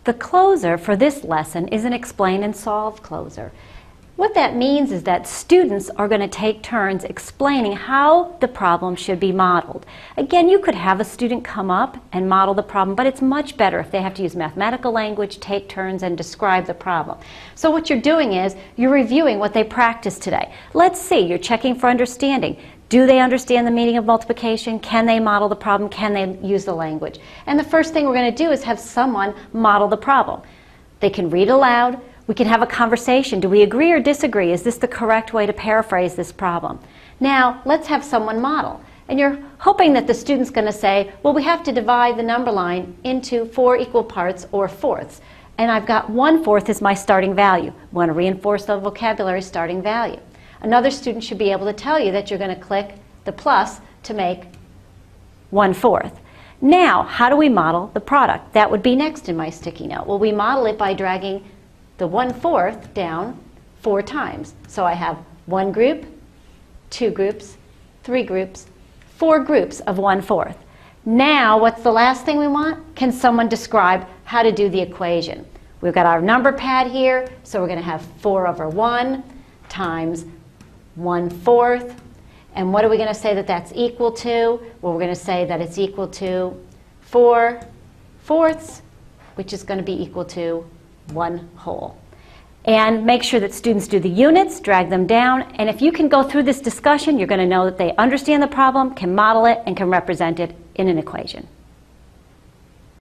The closer for this lesson is an explain and solve closer. What that means is that students are going to take turns explaining how the problem should be modeled. Again, you could have a student come up and model the problem, but it's much better if they have to use mathematical language, take turns, and describe the problem. So what you're doing is you're reviewing what they practiced today. Let's see, you're checking for understanding. Do they understand the meaning of multiplication? Can they model the problem? Can they use the language? And the first thing we're going to do is have someone model the problem. They can read aloud. We can have a conversation. Do we agree or disagree? Is this the correct way to paraphrase this problem? Now, let's have someone model. And you're hoping that the student's going to say, well, we have to divide the number line into 4 equal parts or fourths. And I've got 1/4 as my starting value. I want to reinforce the vocabulary starting value. Another student should be able to tell you that you're going to click the plus to make 1/4. Now, how do we model the product? That would be next in my sticky note. Well, we model it by dragging the 1/4 down 4 times. So I have 1 group, 2 groups, 3 groups, 4 groups of 1/4. Now, what's the last thing we want? Can someone describe how to do the equation? We've got our number pad here, so we're going to have 4/1 times 1/4. And what are we going to say that that's equal to? Well, we're going to say that it's equal to 4/4, which is going to be equal to 1 whole. And make sure that students do the units, drag them down, and if you can go through this discussion, you're going to know that they understand the problem, can model it, and can represent it in an equation.